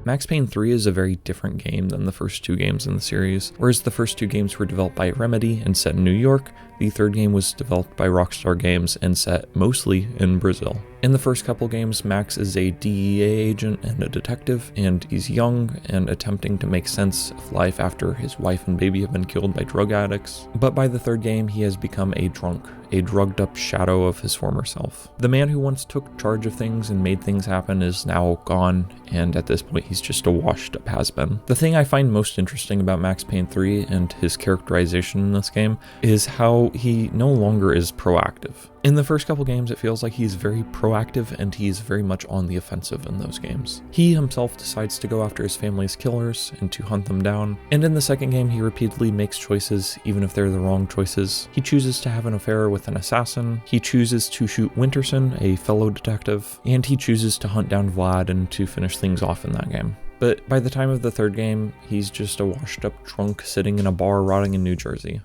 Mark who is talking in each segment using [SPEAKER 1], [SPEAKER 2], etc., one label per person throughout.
[SPEAKER 1] Max Payne 3 is a very different game than the first two games in the series. Whereas the first two games were developed by Remedy and set in New York, the third game was developed by Rockstar Games and set mostly in Brazil. In the first couple games, Max is a DEA agent and a detective, and he's young and attempting to make sense of life after his wife and baby have been killed by drug addicts. But by the third game, he has become a drunk, a drugged up shadow of his former self. The man who once took charge of things and made things happen is now gone, and at this point he's just a washed up has-been. The thing I find most interesting about Max Payne 3 and his characterization in this game is how he no longer is proactive. In the first couple games, it feels like he's very proactive and he's very much on the offensive in those games. He himself decides to go after his family's killers and to hunt them down. And in the second game, he repeatedly makes choices, even if they're the wrong choices. He chooses to have an affair with an assassin. He chooses to shoot Winterson, a fellow detective. And he chooses to hunt down Vlad and to finish things off in that game. But by the time of the third game, he's just a washed up drunk sitting in a bar rotting in New Jersey.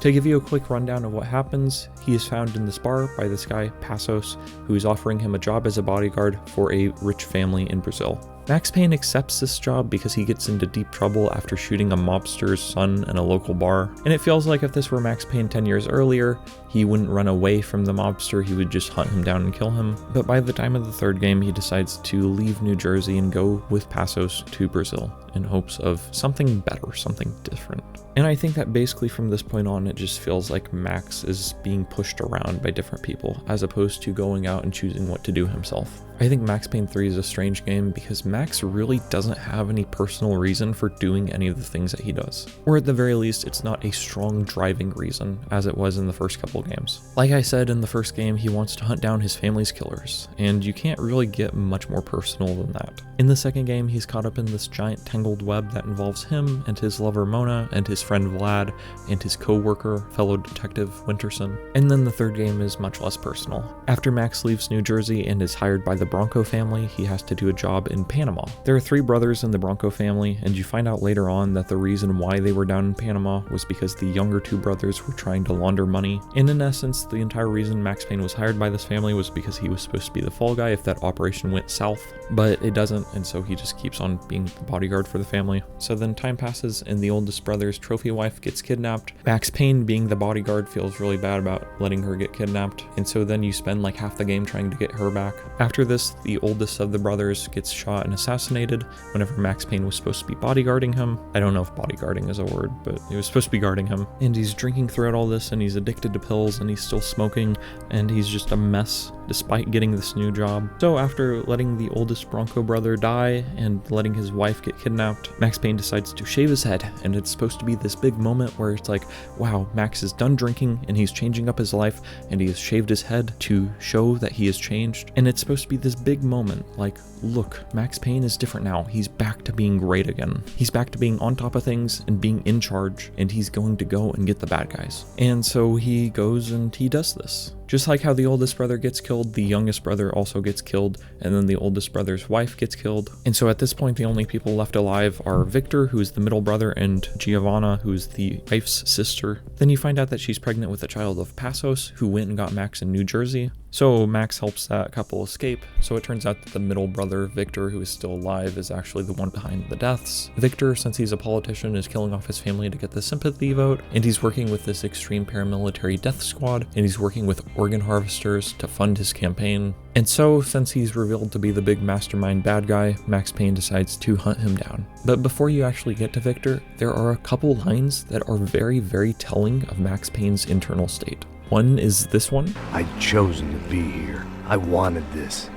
[SPEAKER 1] To give you a quick rundown of what happens, he is found in this bar by this guy, Passos, who is offering him a job as a bodyguard for a rich family in Brazil. Max Payne accepts this job because he gets into deep trouble after shooting a mobster's son in a local bar, and it feels like if this were Max Payne 10 years earlier, he wouldn't run away from the mobster, he would just hunt him down and kill him. But by the time of the third game, he decides to leave New Jersey and go with Passos to Brazil in hopes of something better, something different. And I think that basically from this point on, it just feels like Max is being pushed around by different people, as opposed to going out and choosing what to do himself. I think Max Payne 3 is a strange game because Max really doesn't have any personal reason for doing any of the things that he does. Or at the very least, it's not a strong driving reason, as it was in the first couple games. Like I said, in the first game, he wants to hunt down his family's killers, and you can't really get much more personal than that. In the second game, he's caught up in this giant tangled web that involves him and his lover Mona and his friend Vlad and his co-worker, fellow detective Winterson. And then the third game is much less personal. After Max leaves New Jersey and is hired by the Bronco family, he has to do a job in Panama. There are 3 brothers in the Bronco family, and you find out later on that the reason why they were down in Panama was because the younger 2 brothers were trying to launder money. And in essence, the entire reason Max Payne was hired by this family was because he was supposed to be the fall guy if that operation went south, but it doesn't, and so he just keeps on being the bodyguard for the family. So then time passes and the oldest brother's trophy wife gets kidnapped. Max Payne, being the bodyguard, feels really bad about letting her get kidnapped, and so then you spend like half the game trying to get her back. After this, the oldest of the brothers gets shot and assassinated whenever Max Payne was supposed to be bodyguarding him. I don't know if bodyguarding is a word, but he was supposed to be guarding him. And he's drinking throughout all this, and he's addicted to pills, and he's still smoking, and he's just a mess despite getting this new job. So after letting the oldest Bronco brother die and letting his wife get kidnapped, Max Payne decides to shave his head, and it's supposed to be this big moment where it's like, wow, Max is done drinking and he's changing up his life, and he has shaved his head to show that he has changed. And it's supposed to be this big moment, like, look, Max Payne is different now. He's back to being great again. He's back to being on top of things and being in charge, and he's going to go and get the bad guys. And so he goes and he does this. Just like how the oldest brother gets killed, the youngest brother also gets killed, and then the oldest brother's wife gets killed. And so at this point, the only people left alive are Victor, who's the middle brother, and Giovanna, who's the wife's sister. Then you find out that she's pregnant with a child of Passos, who went and got Max in New Jersey. So Max helps that couple escape. So it turns out that the middle brother, Victor, who is still alive, is actually the one behind the deaths. Victor, since he's a politician, is killing off his family to get the sympathy vote, and he's working with this extreme paramilitary death squad, and he's working with organ harvesters to fund his campaign. And so, since he's revealed to be the big mastermind bad guy, Max Payne decides to hunt him down. But before you actually get to Victor, there are a couple lines that are very, very telling of Max Payne's internal state. One is this one.
[SPEAKER 2] I'd chosen to be here. I wanted this.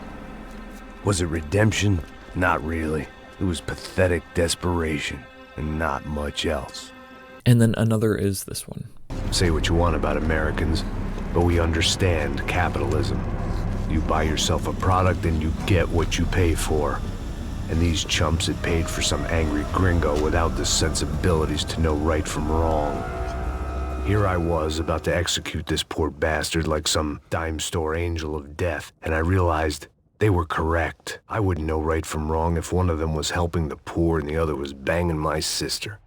[SPEAKER 2] Was it redemption? Not really. It was pathetic desperation, and not much else.
[SPEAKER 1] And then another is this one.
[SPEAKER 2] Say what you want about Americans, but we understand capitalism. You buy yourself a product and you get what you pay for. And these chumps had paid for some angry gringo without the sensibilities to know right from wrong. Here I was about to execute this poor bastard like some dime store angel of death, and I realized they were correct. I wouldn't know right from wrong if one of them was helping the poor and the other was banging my sister.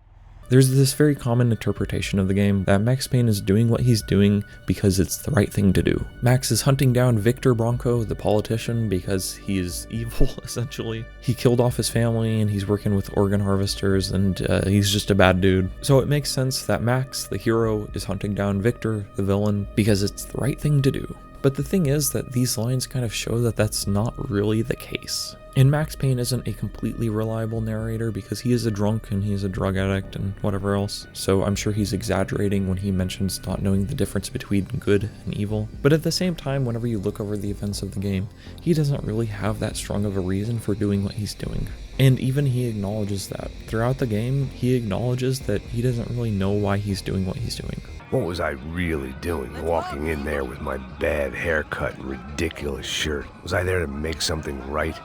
[SPEAKER 1] There's this very common interpretation of the game that Max Payne is doing what he's doing because it's the right thing to do. Max is hunting down Victor Bronco, the politician, because he is evil, essentially. He killed off his family and he's working with organ harvesters and he's just a bad dude. So it makes sense that Max, the hero, is hunting down Victor, the villain, because it's the right thing to do. But the thing is that these lines kind of show that that's not really the case. And Max Payne isn't a completely reliable narrator because he is a drunk and he's a drug addict and whatever else, so I'm sure he's exaggerating when he mentions not knowing the difference between good and evil. But at the same time, whenever you look over the events of the game, he doesn't really have that strong of a reason for doing what he's doing. And even he acknowledges that. Throughout the game, he acknowledges that he doesn't really know why he's doing what he's doing.
[SPEAKER 2] What was I really doing walking in there with my bad haircut and ridiculous shirt? Was I there to make something right?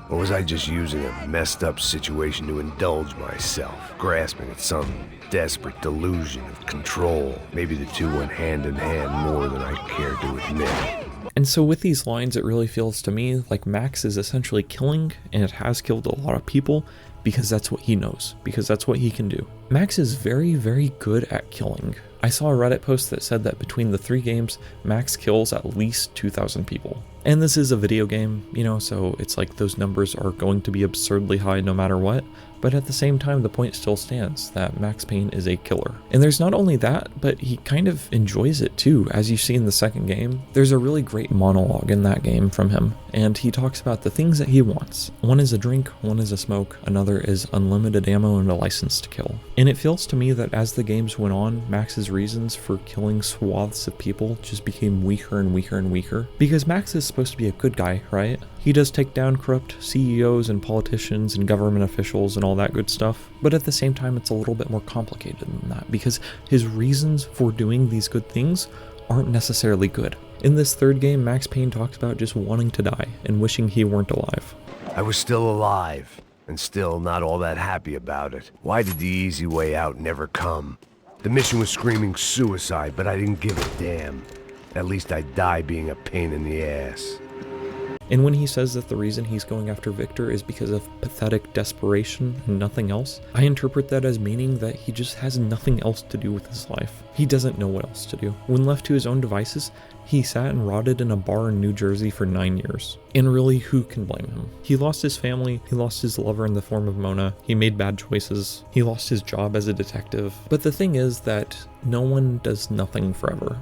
[SPEAKER 2] Or was I just using a messed up situation to indulge myself, grasping at some desperate delusion of control? Maybe the two went hand in hand more than I care to admit.
[SPEAKER 1] And so with these lines, it really feels to me like Max is essentially killing, and it has killed a lot of people, because that's what he knows, because that's what he can do. Max is very, very good at killing. I saw a Reddit post that said that between the 3 games, Max kills at least 2,000 people. And this is a video game, you know, so it's like those numbers are going to be absurdly high no matter what. But at the same time, the point still stands that Max Payne is a killer. And there's not only that, but he kind of enjoys it too. As you see in the second game, there's a really great monologue in that game from him. And he talks about the things that he wants. One is a drink, one is a smoke, another is unlimited ammo and a license to kill. And it feels to me that as the games went on, Max's reasons for killing swaths of people just became weaker and weaker and weaker. Because Max is supposed to be a good guy, right? He does take down corrupt CEOs and politicians and government officials and all that good stuff, but at the same time it's a little bit more complicated than that because his reasons for doing these good things aren't necessarily good. In this third game, Max Payne talks about just wanting to die and wishing he weren't alive.
[SPEAKER 2] I was still alive, and still not all that happy about it. Why did the easy way out never come? The mission was screaming suicide, but I didn't give a damn. At least I'd die being a pain in the ass.
[SPEAKER 1] And when he says that the reason he's going after Victor is because of pathetic desperation and nothing else, I interpret that as meaning that he just has nothing else to do with his life. He doesn't know what else to do. When left to his own devices, he sat and rotted in a bar in New Jersey for 9 years. And really, who can blame him? He lost his family, he lost his lover in the form of Mona, he made bad choices, he lost his job as a detective. But the thing is that no one does nothing forever.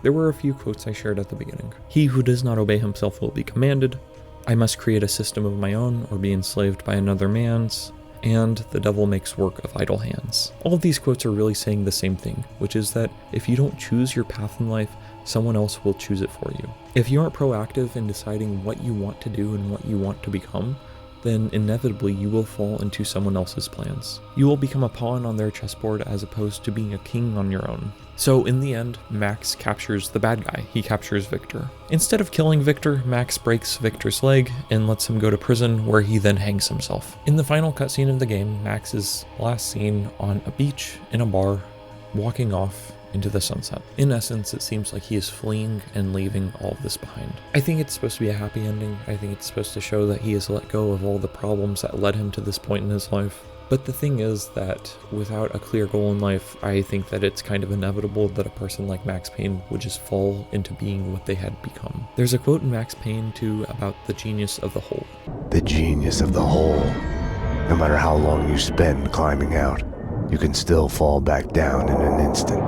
[SPEAKER 1] There were a few quotes I shared at the beginning. He who does not obey himself will be commanded. I must create a system of my own or be enslaved by another man's. And the devil makes work of idle hands. All of these quotes are really saying the same thing, which is that if you don't choose your path in life, someone else will choose it for you. If you aren't proactive in deciding what you want to do and what you want to become, then inevitably you will fall into someone else's plans. You will become a pawn on their chessboard as opposed to being a king on your own. So in the end, Max captures the bad guy. He captures Victor. Instead of killing Victor, Max breaks Victor's leg and lets him go to prison, where he then hangs himself. In the final cutscene of the game, Max is last seen on a beach in a bar, walking off into the sunset. In essence, it seems like he is fleeing and leaving all of this behind. I think it's supposed to be a happy ending. I think it's supposed to show that he has let go of all the problems that led him to this point in his life. But the thing is that without a clear goal in life, I think that it's kind of inevitable that a person like Max Payne would just fall into being what they had become. There's a quote in Max Payne too about the genius of the whole.
[SPEAKER 2] The genius of the whole. No matter how long you spend climbing out, you can still fall back down in an instant.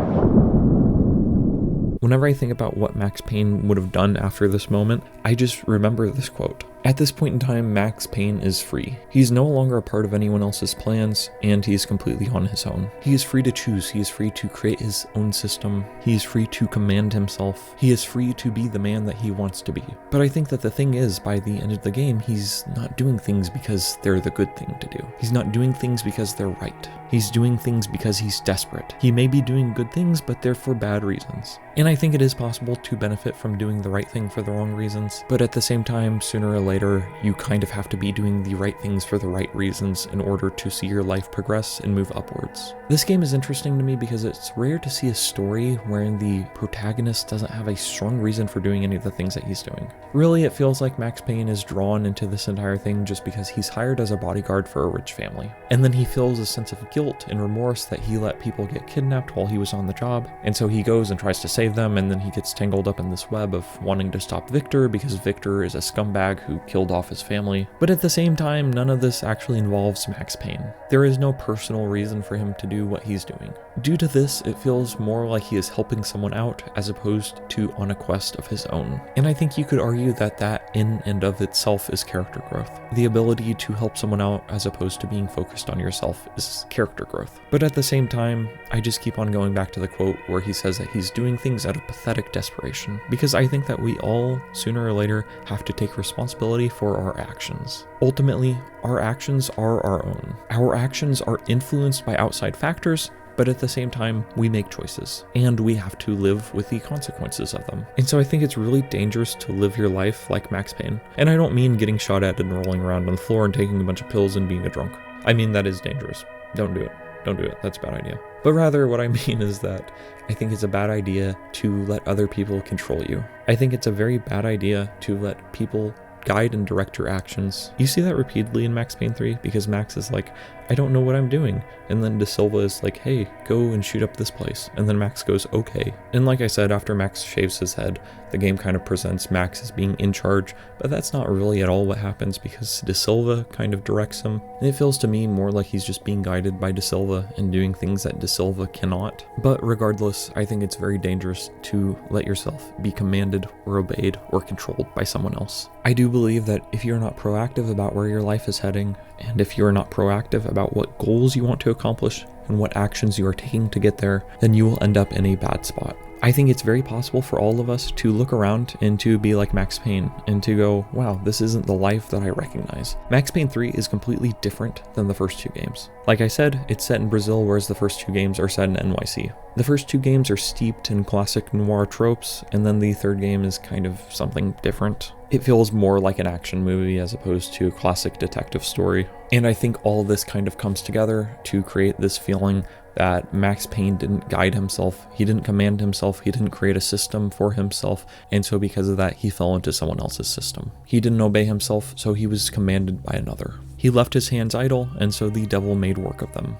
[SPEAKER 1] Whenever I think about what Max Payne would have done after this moment, I just remember this quote. At this point in time, Max Payne is free. He's no longer a part of anyone else's plans, and he is completely on his own. He is free to choose. He is free to create his own system. He is free to command himself. He is free to be the man that he wants to be. But I think that the thing is, by the end of the game, he's not doing things because they're the good thing to do. He's not doing things because they're right. He's doing things because he's desperate. He may be doing good things, but they're for bad reasons. And I think it is possible to benefit from doing the right thing for the wrong reasons, but at the same time, sooner or later, you kind of have to be doing the right things for the right reasons in order to see your life progress and move upwards. This game is interesting to me because it's rare to see a story wherein the protagonist doesn't have a strong reason for doing any of the things that he's doing. Really, it feels like Max Payne is drawn into this entire thing just because he's hired as a bodyguard for a rich family. And then he feels a sense of guilt and remorse that he let people get kidnapped while he was on the job. And so he goes and tries to save them, and then he gets tangled up in this web of wanting to stop Victor because Victor is a scumbag who killed off his family. But at the same time, none of this actually involves Max Payne. There is no personal reason for him to do what he's doing. Due to this, it feels more like he is helping someone out as opposed to on a quest of his own. And I think you could argue that that in and of itself is character growth. The ability to help someone out as opposed to being focused on yourself is character growth. But at the same time, I just keep on going back to the quote where he says that he's doing things out of pathetic desperation, because I think that we all, sooner or later, have to take responsibility for our actions. Ultimately, our actions are our own. Our actions are influenced by outside factors, but at the same time, we make choices, and we have to live with the consequences of them. And so I think it's really dangerous to live your life like Max Payne. And I don't mean getting shot at and rolling around on the floor and taking a bunch of pills and being a drunk. I mean, that is dangerous. Don't do it. Don't do it. That's a bad idea. But rather, what I mean is that I think it's a bad idea to let other people control you. I think it's a very bad idea to let people guide and direct your actions. You see that repeatedly in Max Payne 3 because Max is like, I don't know what I'm doing. And then De Silva is like, hey, go and shoot up this place. And then Max goes, okay. And like I said, after Max shaves his head, the game kind of presents Max as being in charge, but that's not really at all what happens because De Silva kind of directs him. And it feels to me more like he's just being guided by De Silva and doing things that De Silva cannot. But regardless, I think it's very dangerous to let yourself be commanded or obeyed or controlled by someone else. I do believe that if you're not proactive about where your life is heading, and if you're not proactive about what goals you want to accomplish and what actions you are taking to get there, then you will end up in a bad spot. I think it's very possible for all of us to look around and to be like Max Payne and to go, wow, this isn't the life that I recognize. Max Payne 3 is completely different than the first two games. Like I said, it's set in Brazil, whereas the first two games are set in NYC. The first two games are steeped in classic noir tropes, and then the third game is kind of something different. It feels more like an action movie as opposed to a classic detective story. And I think all this kind of comes together to create this feeling that Max Payne didn't guide himself, he didn't command himself, he didn't create a system for himself, and so because of that, he fell into someone else's system. He didn't obey himself, so he was commanded by another. He left his hands idle, and so the devil made work of them.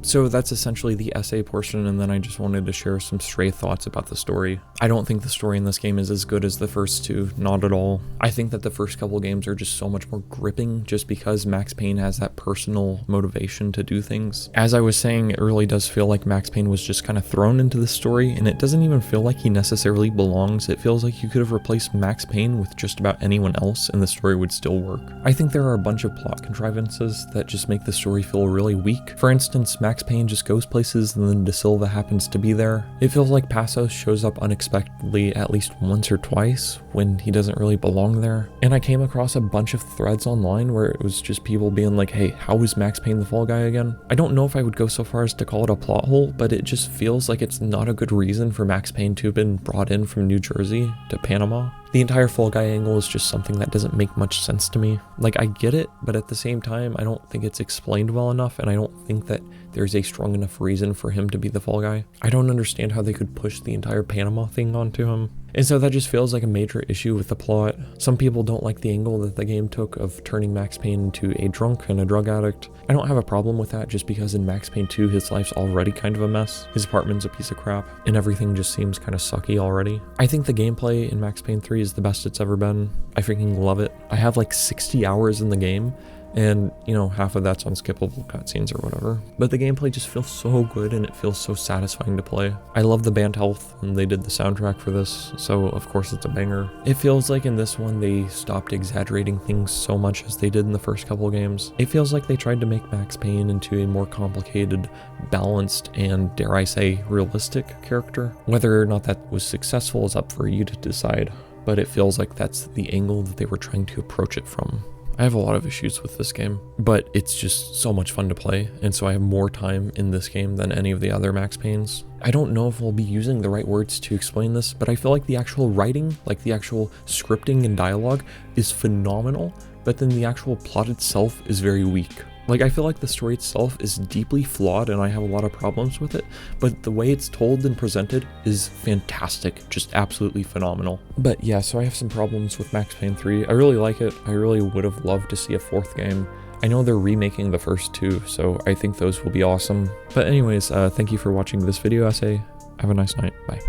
[SPEAKER 1] So that's essentially the essay portion, and then I just wanted to share some stray thoughts about the story. I don't think the story in this game is as good as the first two, not at all. I think that the first couple games are just so much more gripping just because Max Payne has that personal motivation to do things. As I was saying, it really does feel like Max Payne was just kind of thrown into the story, and it doesn't even feel like he necessarily belongs. It feels like you could have replaced Max Payne with just about anyone else and the story would still work. I think there are a bunch of plot contrivances that just make the story feel really weak. For instance, Max Payne just goes places and then De Silva happens to be there. It feels like Passos shows up unexpectedly at least once or twice when he doesn't really belong there. And I came across a bunch of threads online where it was just people being like, hey, how is Max Payne the fall guy again? I don't know if I would go so far as to call it a plot hole, but it just feels like it's not a good reason for Max Payne to have been brought in from New Jersey to Panama. The entire fall guy angle is just something that doesn't make much sense to me. Like, I get it, but at the same time, I don't think it's explained well enough, and I don't think that there's a strong enough reason for him to be the fall guy. I don't understand how they could push the entire Panama thing onto him. And so that just feels like a major issue with the plot. Some people don't like the angle that the game took of turning Max Payne into a drunk and a drug addict. I don't have a problem with that just because in Max Payne 2, his life's already kind of a mess. His apartment's a piece of crap, and everything just seems kind of sucky already. I think the gameplay in Max Payne 3 is the best it's ever been. I freaking love it. I have like 60 hours in the game, and you know, half of that's on skippable cutscenes or whatever, but the gameplay just feels so good and it feels so satisfying to play. I love the band Health, and they did the soundtrack for this, so of course it's a banger. It feels like in this one they stopped exaggerating things so much as they did in the first couple games. It feels like they tried to make Max Payne into a more complicated, balanced, and dare I say realistic character. Whether or not that was successful is up for you to decide, but it feels like that's the angle that they were trying to approach it from. I have a lot of issues with this game, but it's just so much fun to play, and so I have more time in this game than any of the other Max Paynes. I don't know if I'll be using the right words to explain this, but I feel like the actual writing, like the actual scripting and dialogue is phenomenal, but then the actual plot itself is very weak. Like, I feel like the story itself is deeply flawed and I have a lot of problems with it, but the way it's told and presented is fantastic, just absolutely phenomenal. But yeah, so I have some problems with Max Payne 3. I really like it. I really would have loved to see a 4th game. I know they're remaking the first 2, so I think those will be awesome. But anyways, thank you for watching this video essay. Have a nice night. Bye.